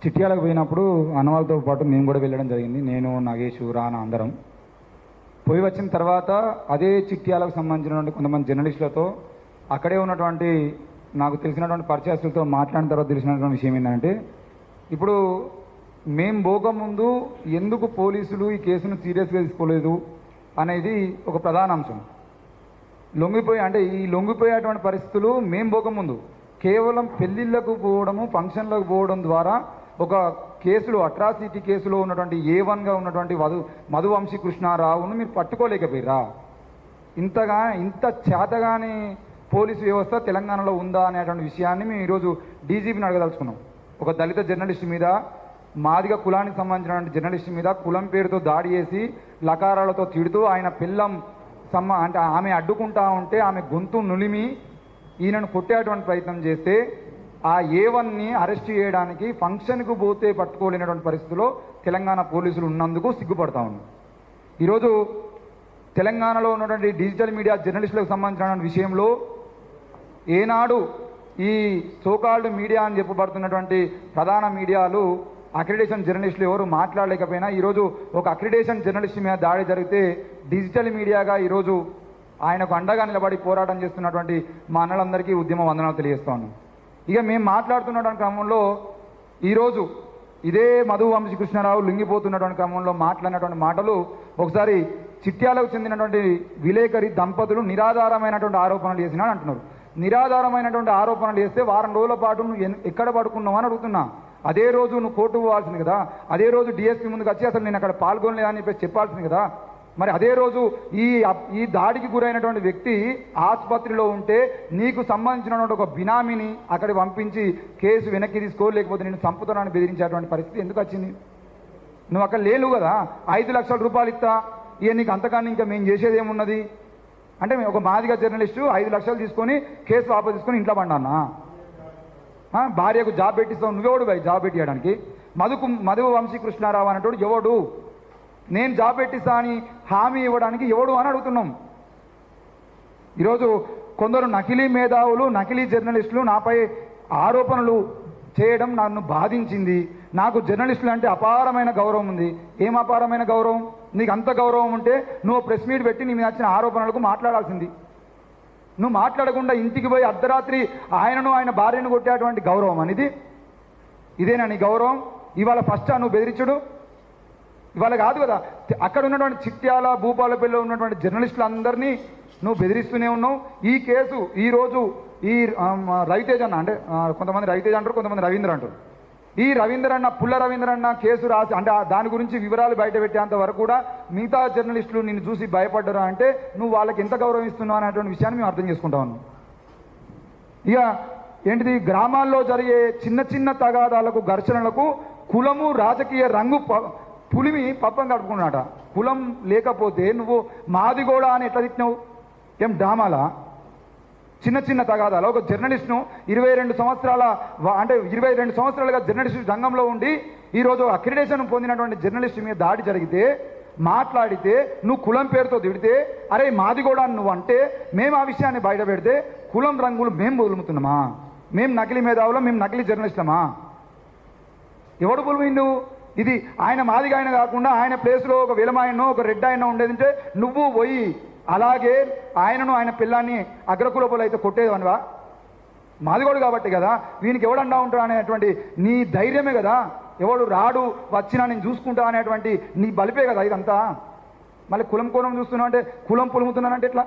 చిట్యాలకు పోయినప్పుడు అన్నవాళ్ళతో పాటు మేము కూడా వెళ్ళడం జరిగింది. నేను, నాగేష్, రానా అందరం పోయి వచ్చిన తర్వాత అదే చిట్యాలకు సంబంధించినటువంటి కొంతమంది జర్నలిస్టులతో అక్కడే ఉన్నటువంటి నాకు తెలిసినటువంటి పరిచయస్తులతో మాట్లాడిన తర్వాత తెలిసినటువంటి విషయం ఏంటంటే, ఇప్పుడు మేము పోకముందు ఎందుకు పోలీసులు ఈ కేసును సీరియస్గా తీసుకోలేదు అనేది ఒక ప్రధాన అంశం. లొంగిపోయేటువంటి పరిస్థితులు మేము పోకముందు కేవలం పెళ్ళిళ్ళకు పోవడము, ఫంక్షన్లకు పోవడం ద్వారా ఒక కేసులో, అట్రాసిటీ కేసులో ఉన్నటువంటి A1గా ఉన్నటువంటి మధువంశీ కృష్ణారావును మీరు పట్టుకోలేకపోయిరా? ఇంత చేతగాని పోలీసు వ్యవస్థ తెలంగాణలో ఉందా అనేటువంటి విషయాన్ని మేము ఈరోజు డీజీపీని అడగదలుచుకున్నాం. ఒక దళిత జర్నలిస్ట్ మీద, మాదిగ కులానికి సంబంధించినటువంటి జర్నలిస్ట్ మీద కులం పేరుతో దాడి చేసి లకారాలతో తిడుతూ ఆయన పిల్లం అంటే ఆమె అడ్డుకుంటా ఉంటే ఆమె గొంతు నులిమి ఈయనను కొట్టేటువంటి ప్రయత్నం చేస్తే ఆ A1ని అరెస్ట్ చేయడానికి ఫంక్షన్కు పోతే పట్టుకోలేనటువంటి పరిస్థితిలో తెలంగాణ పోలీసులు ఉన్నందుకు సిగ్గుపడతా ఉన్నాం. ఈరోజు తెలంగాణలో ఉన్నటువంటి డిజిటల్ మీడియా జర్నలిస్టులకు సంబంధించిన విషయంలో ఏనాడు ఈ సోకాల్డ్ మీడియా అని చెప్పబడుతున్నటువంటి ప్రధాన మీడియాలు, అక్రిడేషన్ జర్నలిస్టులు ఎవరు మాట్లాడలేకపోయినా ఈరోజు ఒక అక్రిడేషన్ జర్నలిస్ట్ మీద దాడి జరిగితే డిజిటల్ మీడియాగా ఈరోజు ఆయనకు అండగా నిలబడి పోరాటం చేస్తున్నటువంటి మా అన్నలందరికీ ఉద్యమ వందనాలు తెలియజేస్తా ఉన్నాం. ఇక మేము మాట్లాడుతున్నటువంటి క్రమంలో ఈరోజు ఇదే మధువంశీ కృష్ణారావు లొంగిపోతున్నటువంటి క్రమంలో మాట్లాడినటువంటి మాటలు, ఒకసారి చిట్యాలకు చెందినటువంటి విలేకరి దంపతులు నిరాధారమైనటువంటి ఆరోపణలు చేసినాడు అంటున్నారు. నిరాధారమైనటువంటి ఆరోపణలు చేస్తే వారం రోజుల పాటు నువ్వు ఎక్కడ పడుకున్నావు అని అడుగుతున్నా. అదే రోజు నువ్వు కోర్టు పోవాల్సింది కదా, అదే రోజు డిఎస్పీ ముందుకు వచ్చి అసలు నేను అక్కడ పాల్గొనలేదని చెప్పేసి చెప్పాల్సింది కదా. మరి అదే రోజు ఈ దాడికి గురైనటువంటి వ్యక్తి ఆసుపత్రిలో ఉంటే నీకు సంబంధించినటువంటి ఒక బినామీని అక్కడికి పంపించి కేసు వెనక్కి తీసుకో, లేకపోతే నేను చంపుతానని బెదిరించేటువంటి పరిస్థితి ఎందుకు వచ్చింది? నువ్వు అక్కడ లేవు కదా. 5 లక్షల రూపాయలు ఇస్తా, ఇక నీకు అంతకన్నా ఇంకా మేము చేసేది ఏమున్నది అంటే, ఒక మాదిగ జర్నలిస్టు 5 లక్షలు తీసుకొని కేసు వాపసు తీసుకొని ఇంట్లో పడ్డానా? భార్యకు జాబ్ పెట్టిస్తావు, నువ్వెవడు భయ్ జాబ్ పెట్టియడానికి? మధువంశీ కృష్ణారావు అనేటోడు ఎవడు? నేను జాబ్ పెట్టిస్తా అని హామీ ఇవ్వడానికి ఎవడు అని అడుగుతున్నాం. ఈరోజు కొందరు నకిలీ మేధావులు, నకిలీ జర్నలిస్టులు నాపై ఆరోపణలు చేయడం నన్ను బాధించింది. నాకు జర్నలిస్టులు అంటే అపారమైన గౌరవం ఉంది. ఏం అపారమైన గౌరవం? నీకు అంత గౌరవం ఉంటే నువ్వు ప్రెస్ మీట్ పెట్టి నీ మీద వచ్చిన ఆరోపణలకు మాట్లాడాల్సింది. నువ్వు మాట్లాడకుండా ఇంటికి పోయి అర్ధరాత్రి ఆయన భార్యను కొట్టేటువంటి గౌరవం అనేది ఇదేనా నీ గౌరవం? ఇవాళ ఫస్ట్ నువ్వు బెదిరించుడు ఇవాళ కాదు కదా. అక్కడ ఉన్నటువంటి చిట్యాల, భూపాలపల్లిలో ఉన్నటువంటి జర్నలిస్టులందరినీ నువ్వు బెదిరిస్తూనే ఉన్నావు. ఈ కేసు ఈరోజు ఈ రవితేజ్ అన్న, అంటే కొంతమంది రవితేజ్ అంటారు, కొంతమంది రవీంద్ర అంటారు. ఈ రవీంద్ర అన్న, పుల్ల రవీంద్ర అన్న కేసు రాసి అంటే దాని గురించి వివరాలు బయట పెట్టేంత వరకు కూడా మిగతా జర్నలిస్టులు నిన్ను చూసి భయపడ్డరా అంటే నువ్వు వాళ్ళకి ఎంత గౌరవం ఇస్తున్నావు అనేటువంటి విషయాన్ని మేము అర్థం చేసుకుంటా ఉన్నాం. ఇక ఏంటిది, గ్రామాల్లో జరిగే చిన్న చిన్న తగాదాలకు, ఘర్షణలకు కులము, రాజకీయ రంగు పులిమి పప్పం కట్టుకున్నాట. కులం లేకపోతే నువ్వు మాదిగోడ అని ఎట్లా తిట్టినావు? ఏం డ్రామాలా? చిన్న చిన్న తగాదాలు. ఒక జర్నలిస్ట్ను 22 సంవత్సరాలుగా జర్నలిస్టు రంగంలో ఉండి ఈరోజు అక్రిడేషన్ పొందినటువంటి జర్నలిస్ట్ మీద దాడి జరిగితే, మాట్లాడితే, నువ్వు కులం పేరుతో తిడితే, అరే మాదిగోడ అని నువ్వు అంటే మేము ఆ విషయాన్ని బయట పెడితే కులం రంగులు మేము బొలుముతున్నామా? మేము నకిలీ మేధావులం, మేము నకిలీ జర్నలిస్టులమా? ఎవడు బొలుమిండు? ఇది ఆయన మాదిగా ఆయన కాకుండా ఆయన ప్లేస్లో ఒక విలమాయనో, ఒక రెడ్ ఆయన ఉండేదంటే నువ్వు పోయి అలాగే ఆయనను, ఆయన పిల్లాన్ని అగ్రకులపులు అయితే కొట్టేదనివా? మాదిగోడు కాబట్టి కదా వీనికి ఎవడండా ఉంటాడు అనేటువంటి నీ ధైర్యమే కదా. ఎవడు రాడు, వచ్చినా నేను చూసుకుంటా అనేటువంటి నీ బలిపే కదా ఇదంతా. మళ్ళీ కులం కోణం చూస్తున్నావు అంటే, కులం పులుముతున్నానంటే ఎట్లా?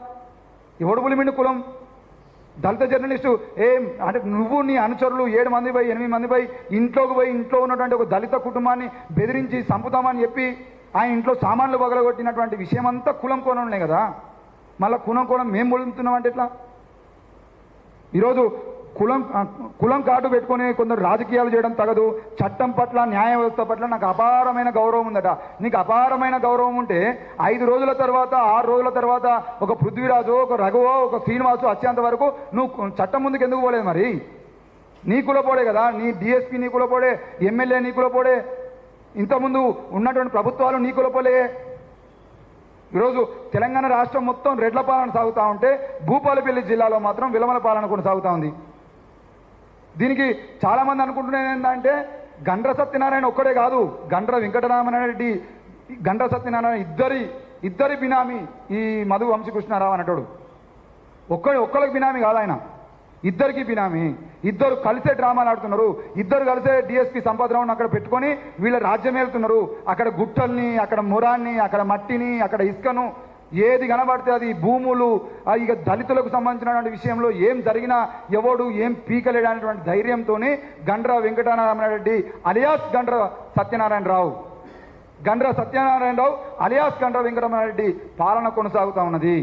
ఎవడు పులిమిండు కులం? దళిత జర్నలిస్టు ఏం అంటే నువ్వు నీ అనుచరులు 7 మంది పోయి 8 మంది పోయి ఇంట్లోకి పోయి ఇంట్లో ఉన్నటువంటి ఒక దళిత కుటుంబాన్ని బెదిరించి చంపుతామని చెప్పి ఆయన ఇంట్లో సామాన్లు పగలగొట్టినటువంటి విషయం అంతా కులం కోణంలో కదా. మళ్ళీ కులం కోణం మేము పొలుముతున్నాం అంటే ఎట్లా? ఈరోజు కులం కార్డు పెట్టుకొని కొందరు రాజకీయాలు చేయడం తగదు. చట్టం పట్ల, న్యాయ వ్యవస్థ పట్ల నాకు అపారమైన గౌరవం ఉందట. నీకు అపారమైన గౌరవం ఉంటే 5 రోజుల తర్వాత, 6 రోజుల తర్వాత ఒక పృథ్వీరాజు, ఒక రఘువో, ఒక శ్రీనివాసు వచ్చేంత వరకు నువ్వు చట్టం ముందుకు ఎందుకు పోలేదు? మరి నీ కులపోడే కదా, నీ డిఎస్పీ నీ కులపోడే, ఎమ్మెల్యే నీ కులపోడే, ఇంతకుముందు ఉన్నటువంటి ప్రభుత్వాలు నీ కులపోలే. ఈరోజు తెలంగాణ రాష్ట్రం మొత్తం రెడ్ల పాలన సాగుతూ ఉంటే భూపాలపల్లి జిల్లాలో మాత్రం విలమల పాలన కొనసాగుతూ ఉంది. దీనికి చాలామంది అనుకుంటున్నది ఏంటంటే గండ్ర సత్యనారాయణ ఒక్కడే కాదు, గండ్ర వెంకటరామరెడ్డి, గండ్ర సత్యనారాయణ ఇద్దరి బినామీ ఈ మధు వంశీకృష్ణారావు అనేటోడు. ఒక్కరికి బినామీ కాదు ఆయన, ఇద్దరికి బినామీ. ఇద్దరు కలిసే డ్రామాలు ఆడుతున్నారు, ఇద్దరు కలిసే డిఎస్పీ సంపత్రావుని అక్కడ పెట్టుకొని వీళ్ళ రాజ్యం వెళ్తున్నారు. అక్కడ గుట్టల్ని, అక్కడ మొరాన్ని, అక్కడ మట్టిని, అక్కడ ఇసుకను, ఏది కనబడితే అది భూములు, ఇక దళితులకు సంబంధించినటువంటి విషయంలో ఏం జరిగినా ఎవడు ఏం పీకలేడనేటువంటి ధైర్యంతో గండ్ర వెంకటరామరెడ్డి అలియాస్ గండ్ర సత్యనారాయణరావు అలియాస్ గండ్ర వెంకటరామరెడ్డి పాలన కొనసాగుతూ ఉన్నది.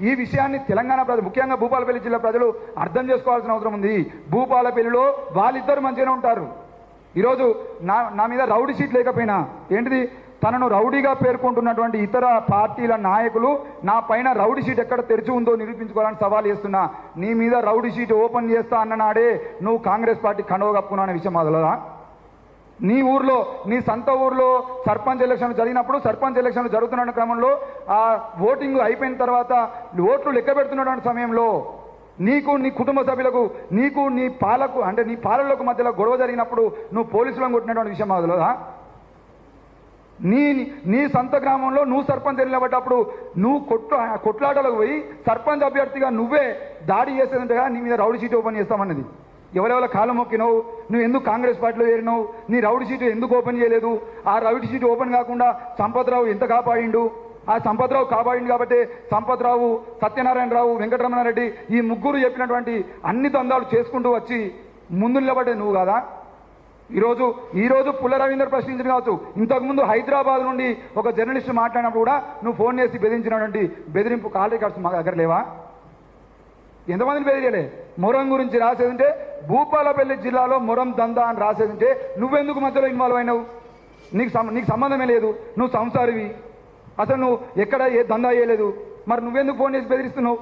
ఈ విషయాన్ని తెలంగాణ ప్రజలు, ముఖ్యంగా భూపాలపల్లి జిల్లా ప్రజలు అర్థం చేసుకోవాల్సిన అవసరం ఉంది. భూపాలపల్లిలో వాళ్ళిద్దరు మంచిగానే ఉంటారు. ఈరోజు నా మీద రౌడీ షీట్ లేకపోయినా ఏంటిది, తనను రౌడీగా పేర్కొంటున్నటువంటి ఇతర పార్టీల నాయకులు నా పైన రౌడీ షీట్ ఎక్కడ తెరిచి ఉందో నిరూపించుకోవాలని సవాల్ చేస్తున్నా. నీ మీద రౌడీ షీట్ ఓపెన్ చేస్తా అన్ననాడే నువ్వు కాంగ్రెస్ పార్టీ కండువ కప్పుకున్నావు అనే విషయం మొదలదా? నీ ఊర్లో, నీ సొంత ఊర్లో సర్పంచ్ ఎలక్షన్లు జరిగినప్పుడు, సర్పంచ్ ఎలక్షన్లు జరుగుతున్న క్రమంలో ఆ ఓటింగ్ అయిపోయిన తర్వాత ఓట్లు లెక్క పెడుతున్నటువంటి సమయంలో నీకు, నీ కుటుంబ సభ్యులకు, నీకు, నీ పాలకు, అంటే నీ పాలలకు మధ్యలో గొడవ జరిగినప్పుడు నువ్వు పోలీసులను కొట్టినటువంటి విషయం మొదలదా? నీ సొంత గ్రామంలో నువ్వు సర్పంచ్ నిలబడ్డప్పుడు నువ్వు కొట్లాటలకు పోయి సర్పంచ్ అభ్యర్థిగా నువ్వే దాడి చేసేదంటగా నీ మీద రౌడీ షీట్ ఓపెన్ చేస్తామన్నది. ఎవరెవరి కాలు మొక్కినావు, నువ్వు ఎందుకు కాంగ్రెస్ పార్టీలో చేరినావు, నీ రౌడీ షీట్ ఎందుకు ఓపెన్ చేయలేదు? ఆ రౌడీ షీట్ ఓపెన్ కాకుండా సంపత్రావు ఎంత కాపాడిండు? ఆ సంపత్రావు కాపాడిండు కాబట్టి సంపత్రావు, సత్యనారాయణరావు, వెంకటరమణారెడ్డి ఈ ముగ్గురు చెప్పినటువంటి అన్ని దందాలు చేసుకుంటూ వచ్చి ముందు నిలబడ్డే నువ్వు కాదా? ఈరోజు పుల్ల రవీందర్ ప్రశ్నించిన కావచ్చు, ఇంతకుముందు హైదరాబాద్ నుండి ఒక జర్నలిస్ట్ మాట్లాడినప్పుడు కూడా నువ్వు ఫోన్ చేసి బెదిరించినటువంటి బెదిరింపు కాల్ రికార్డ్స్ మా దగ్గర లేవా? ఎంతమందిని బెదిరియలే? మొరం గురించి రాసేదంటే భూపాలపల్లి జిల్లాలో మొరం దందా అని రాసేదంటే నువ్వెందుకు మధ్యలో ఇన్వాల్వ్ అయినావు? నీకు సంబంధమే లేదు, నువ్వు సంసారివి, అసలు నువ్వు ఎక్కడ ఏ దందా చేయలేదు, మరి నువ్వెందుకు ఫోన్ చేసి బెదిరిస్తున్నావు?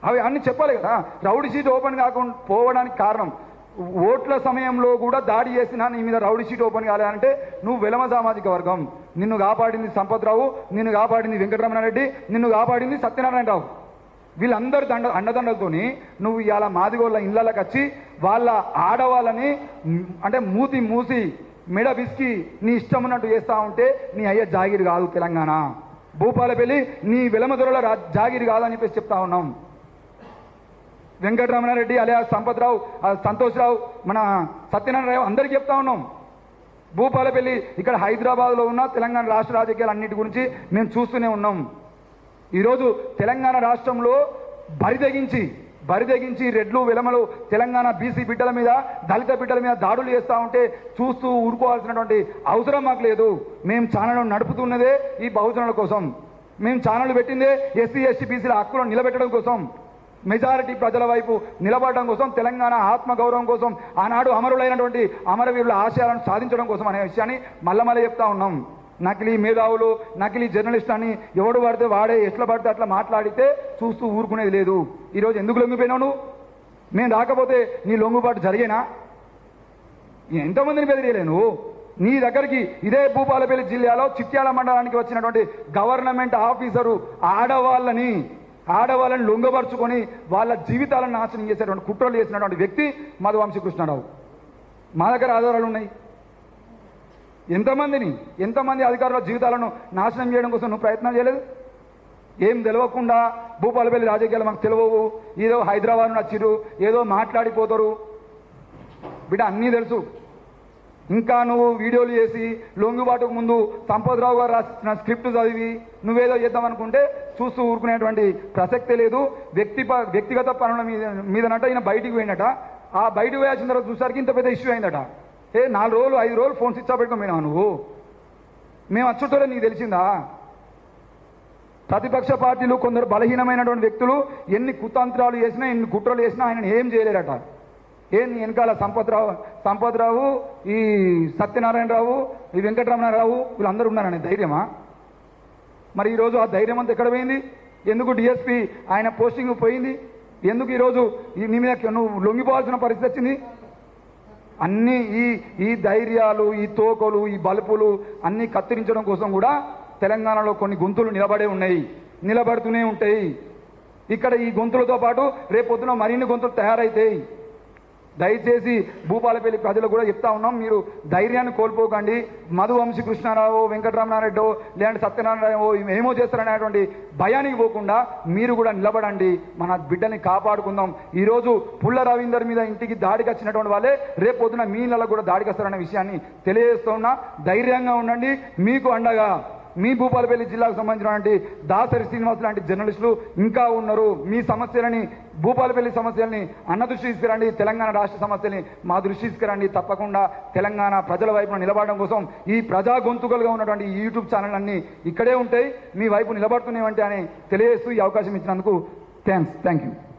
అవి అన్ని చెప్పాలి కదా. రౌడీ షీట్ ఓపెన్ కాకుండా పోవడానికి కారణం, ఓట్ల సమయంలో కూడా దాడి చేసినా నీ మీద రౌడీ షీట్ ఓపెన్ కాలేదంటే నువ్వు వెలమ సామాజిక వర్గం. నిన్ను కాపాడింది సంపత్రావు, నిన్ను కాపాడింది వెంకటరమణారెడ్డి, నిన్ను కాపాడింది సత్యనారాయణరావు. వీళ్ళందరి అండదండలతోని నువ్వు ఇవాళ మాదిగోళ్ళ ఇళ్ళకి వచ్చి వాళ్ళ ఆడవాళ్ళని అంటే మూతి మూసి మెడ బిస్కి నీ ఇష్టం ఉన్నట్టు చేస్తూ ఉంటే నీ అయ్య జాగిరి కాదు తెలంగాణ. భూపాలపల్లి నీ వెలమ దొరల జాగిరి కాదని చెప్పేసి చెప్తా ఉన్నాం. వెంకటరమణారెడ్డి అలియా సంపత్రావు, సంతోష్రావు, మన సత్యనారాయణరావు అందరికీ చెప్తా ఉన్నాం. భూపాలపల్లి ఇక్కడ హైదరాబాద్లో ఉన్న తెలంగాణ రాష్ట్ర రాజకీయాలు అన్నిటి గురించి మేము చూస్తూనే ఉన్నాం. ఈరోజు తెలంగాణ రాష్ట్రంలో బరిదెగించి రెడ్లు వెలమలు తెలంగాణ బీసీ బిడ్డల మీద, దళిత బిడ్డల మీద దాడులు చేస్తూ ఉంటే చూస్తూ ఊరుకోవాల్సినటువంటి అవసరం మాకు లేదు. మేము ఛానల్ నడుపుతున్నదే ఈ బహుజనుల కోసం, మేము ఛానల్ పెట్టిందే ఎస్సీ ఎస్టీ బీసీల హక్కులను నిలబెట్టడం కోసం, మెజారిటీ ప్రజల వైపు నిలబడడం కోసం, తెలంగాణ ఆత్మగౌరవం కోసం, ఆనాడు అమరులైనటువంటి అమరవీరుల ఆశయాలను సాధించడం కోసం అనే విషయాన్ని మళ్ళీ చెప్తా ఉన్నాం. నకిలీ మేధావులు, నకిలీ జర్నలిస్ట్ అని ఎవడు పడితే వాడే ఎట్లా పడితే అట్లా మాట్లాడితే చూస్తూ ఊరుకునేది లేదు. ఈరోజు ఎందుకు లొంగిపోయినావు నువ్వు? మేము రాకపోతే నీ లొంగుబాటు జరిగేనా? ఎంతమందిని బెదిరియలేను? నీ దగ్గరికి ఇదే భూపాలపల్లి జిల్లాలో చిట్యాల మండలానికి వచ్చినటువంటి గవర్నమెంట్ ఆఫీసరు ఆడవాళ్ళని లొంగపరుచుకొని వాళ్ళ జీవితాలను నాశనం చేసేటువంటి కుట్రలు చేసినటువంటి వ్యక్తి మధు వంశీకృష్ణారావు. మా దగ్గర ఆధారాలు ఉన్నాయి. ఎంతమంది అధికారుల జీవితాలను నాశనం చేయడం కోసం నువ్వు ప్రయత్నం చేయలేదు? ఏం తెలియకుండా భూపాలపల్లి రాజకీయాలు మాకు తెలియవు, ఏదో హైదరాబాద్ నుండి వచ్చిర్రు, ఏదో మాట్లాడిపోతారు బిడ్డ, అన్నీ తెలుసు. ఇంకా నువ్వు వీడియోలు చేసి లొంగుబాటుకు ముందు సంపత్రావు గారు రాసిన స్క్రిప్ట్ చదివి నువ్వేదో చేద్దామనుకుంటే చూస్తూ ఊరుకునేటువంటి ప్రసక్తే లేదు. వ్యక్తిగత పనుల మీదనట ఈయన బయటికి పోయినట. ఆ బయటకు పోయాల్సిన తర్వాత చూసరికి ఇంత పెద్ద ఇష్యూ అయిందట. 4 రోజులు 5 రోజులు ఫోన్ స్విచ్ ఆఫ్ పెట్టుకోమేనా నువ్వు? మేము వచ్చుంటోలే నీకు తెలిసిందా? ప్రతిపక్ష పార్టీలు కొందరు బలహీనమైనటువంటి వ్యక్తులు ఎన్ని కుతంత్రాలు చేసినా, ఎన్ని కుట్రలు చేసినా ఆయన ఏం చేయలేరట. నీ వెనకాల సంపత్రావు, ఈ సత్యనారాయణరావు, ఈ వెంకటరమణారావు వీళ్ళందరూ ఉన్నారనే ధైర్యమా? మరి ఈరోజు ఆ ధైర్యం అంతా ఎక్కడ పోయింది? ఎందుకు డిఎస్పీ ఆయన పోస్టింగ్ పోయింది? ఎందుకు ఈరోజు నీ మీద నువ్వు లొంగిపోవాల్సిన పరిస్థితి వచ్చింది? అన్నీ ఈ ధైర్యాలు, ఈ తోకలు, ఈ బలుపులు అన్నీ కత్తిరించడం కోసం కూడా తెలంగాణలో కొన్ని గొంతులు నిలబడుతూనే ఉంటాయి. ఇక్కడ ఈ గొంతులతో పాటు రేపొద్దున మరిన్ని గొంతులు తయారైతాయి. దయచేసి భూపాలపల్లి ప్రజలు కూడా చెప్తా ఉన్నాం, మీరు ధైర్యాన్ని కోల్పోకండి. మధు వంశీ కృష్ణారావు, వెంకటరామనారెడ్డో లేదంటే సత్యనారాయణో ఏమో చేస్తారనేటువంటి భయానికి పోకుండా మీరు కూడా నిలబడండి, మన బిడ్డల్ని కాపాడుకుందాం. ఈరోజు పుల్ల రవీందర్ మీద ఇంటికి దాడికి వచ్చినటువంటి వాళ్ళే రేపు పొద్దున మీ ఇళ్ళకు కూడా దాడికి వస్తారనే విషయాన్ని తెలియజేస్తున్నా. ధైర్యంగా ఉండండి, మీకు అండగా మీ భూపాలపల్లి జిల్లాకు సంబంధించినటువంటి దాసరి శ్రీనివాస్ లాంటి జర్నలిస్టులు ఇంకా ఉన్నారు. మీ సమస్యలని, భూపాలపల్లి సమస్యల్ని అన్న దృష్టి తీసుకురండి, తెలంగాణ రాష్ట్ర సమస్యల్ని మా దృష్టి తీసుకురండి. తప్పకుండా తెలంగాణ ప్రజల వైపున నిలబడడం కోసం ఈ ప్రజా గొంతుకలుగా ఉన్నటువంటి ఈ యూట్యూబ్ ఛానల్ అన్నీ ఇక్కడే ఉంటాయి, మీ వైపు నిలబడుతున్నాయంటే అని తెలియజేస్తూ ఈ అవకాశం ఇచ్చినందుకు థ్యాంక్ యూ.